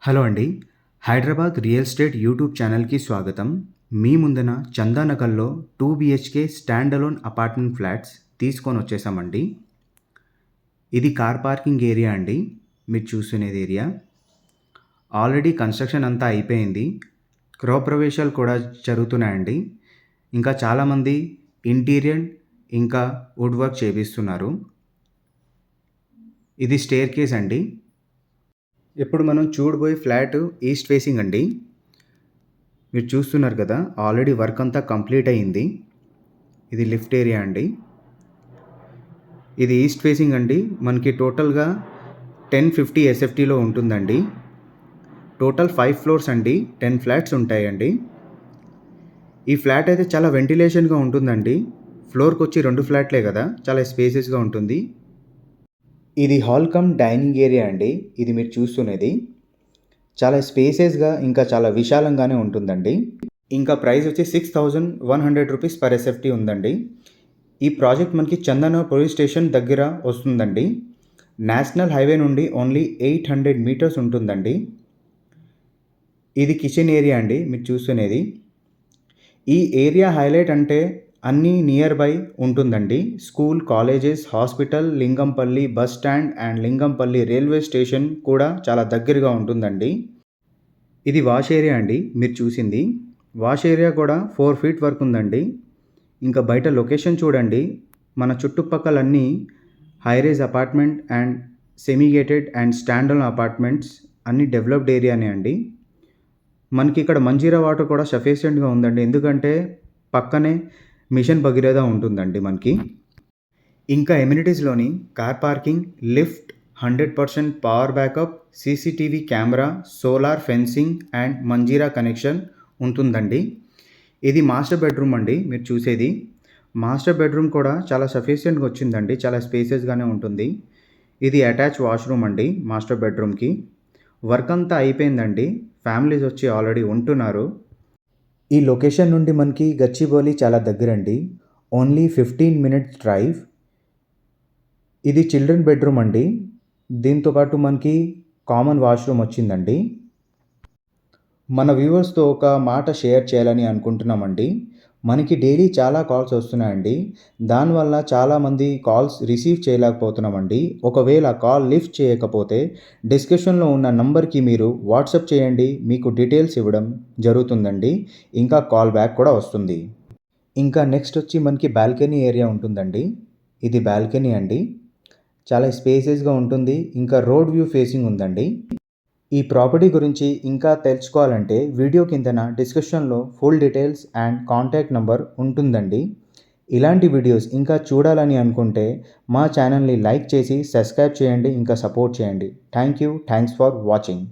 Hello అండి. Hyderabad real estate YouTube ఛానల్‌కి స్వాగతం. మీ ముందున చందానగర్‌లో 2 BHK stand alone apartment flats తీసుకొనొచ్చేసామండి. ఇది కార్ పార్కింగ్ ఏరియా అండి. మీరు చూస్తున్నది ఏరియా. ఆల్రెడీ కన్‌స్ట్రక్షన్ అంతా అయిపోయింది. గృహప్రవేశాలు కూడా జరుగుతున్నాయండి. ఇంకా చాలామంది ఇంటీరియర్ ఇంకా వుడ్ వర్క్ చేపిస్తున్నారు. ఇది స్టెయిర్‌కేస్ అండి. ఇప్పుడు మనం చూడబోయే ఫ్లాట్ ఈస్ట్ ఫేసింగ్ అండి. మీరు చూస్తున్నారు కదా! ఆల్రెడీ వర్క్ అంతా కంప్లీట్ అయింది. ఇది లిఫ్ట్ ఏరియా అండి. ఇది ఈస్ట్ ఫేసింగ్ అండి. మనకి టోటల్‌గా 1050 ఎస్ఎఫ్టీలో ఉంటుందండి. టోటల్ 5 ఫ్లోర్స్ అండి. 10 ఫ్లాట్స్ ఉంటాయండి. ఈ ఫ్లాట్ అయితే చాలా వెంటిలేషన్‌గా ఉంటుందండి. ఫ్లోర్‌కొచ్చి 2 ఫ్లాట్లే కదా! చాలా స్పేసెస్‌గా ఉంటుంది. ఇది హాల్ కమ్ డైనింగ్ ఏరియా అండి. ఇది మీరు చూస్తున్నది. చాలా స్పేసెస్‌గా ఇంకా చాలా విశాలంగానే ఉంటుందండి. ఇంకా ప్రైస్ వచ్చి 6100 రూపీస్ పర్ ఎస్ఎఫ్టీ ఉందండి. ఈ ప్రాజెక్ట్ మనకి చందనగర్ పోలీస్ స్టేషన్ దగ్గర వస్తుందండి. నేషనల్ హైవే నుండి ఓన్లీ 800 మీటర్స్ ఉంటుందండి. ఇది కిచెన్ ఏరియా అండి మీరు చూస్తున్నది. ఈ ఏరియా హైలైట్ అంటే అన్నీ నియర్ బై ఉంటుందండి. School, colleges, hospital, Lingampally bus stand and Lingampally railway station కూడా చాలా దగ్గరగా ఉంటుందండి. ఇది వాష్ ఏరియా అండి మీరు చూసింది. వాష్ ఏరియా కూడా 4 ఫీట్ వరకు ఉందండి. ఇంకా బయట లొకేషన్ చూడండి. మన చుట్టుపక్కలన్నీ high rise apartment and semi gated and stand alone apartments అన్నీ డెవలప్డ్ ఏరియానే అండి. మనకి ఇక్కడ మంజీరా వాటర్ కూడా సఫిషియెంట్‌గా ఉందండి. ఎందుకంటే పక్కనే మిషన్ భగీరథ ఉంటుందండి మనకి. ఇంకా ఎమ్యూనిటీస్‌లోని car parking, lift, 100% power backup, CCTV camera, solar fencing and Manjira connection ఉంటుందండి. ఇది మాస్టర్ బెడ్రూమ్ అండి మీరు చూసేది. మాస్టర్ బెడ్రూమ్ కూడా చాలా సఫిషియెంట్‌గా వచ్చిందండి. చాలా స్పేసెస్‌గానే ఉంటుంది. ఇది అటాచ్ వాష్‌రూమ్ అండి మాస్టర్ బెడ్రూమ్‌కి. వర్క్ అంతా అయిపోయిందండి. ఫ్యామిలీస్ వచ్చి ఆల్రెడీ ఉంటున్నారు. ఈ లొకేషన్ నుండి మనకి గచ్చిబౌలి చాలా దగ్గరండి. Only 15 minutes drive. ఇది చిల్డ్రన్ బెడ్రూమ్ అండి. దీంతో పాటు మనకి కామన్ వాష్‌రూమ్ వచ్చిందండి. మన వ్యూవర్స్‌తో ఒక మాట షేర్ చేయాలని అనుకుంటున్నామండి. మనకి డైలీ చాలా కాల్స్ వస్తున్నాయండి. దానివల్ల చాలామంది కాల్స్ రిసీవ్ చేయలేకపోతున్నామండి. ఒకవేళ కాల్ లిఫ్ట్ చేయకపోతే డిస్క్రిప్షన్‌లో ఉన్న నంబర్‌కి మీరు వాట్సాప్ చేయండి. మీకు డీటెయిల్స్ ఇవ్వడం జరుగుతుందండి. ఇంకా కాల్ బ్యాక్ కూడా వస్తుంది. ఇంకా నెక్స్ట్ వచ్చి మనకి బాల్కనీ ఏరియా ఉంటుందండి. ఇది బాల్కనీ అండి. చాలా స్పేసెస్‌గా ఉంటుంది. ఇంకా రోడ్ వ్యూ ఫేసింగ్ ఉందండి. ఈ ప్రాపర్టీ గురించి ఇంకా తెలుసుకోవాలంటే వీడియో కిందన డిస్క్రిప్షన్‌లో full details and contact number ఉంటుందండి. ఇలాంటి వీడియోస్ ఇంకా చూడాలని అనుకుంటే మా ఛానల్‌ని లైక్ చేసి సబ్స్క్రైబ్ చేయండి. ఇంకా సపోర్ట్ చేయండి. Thanks for watching.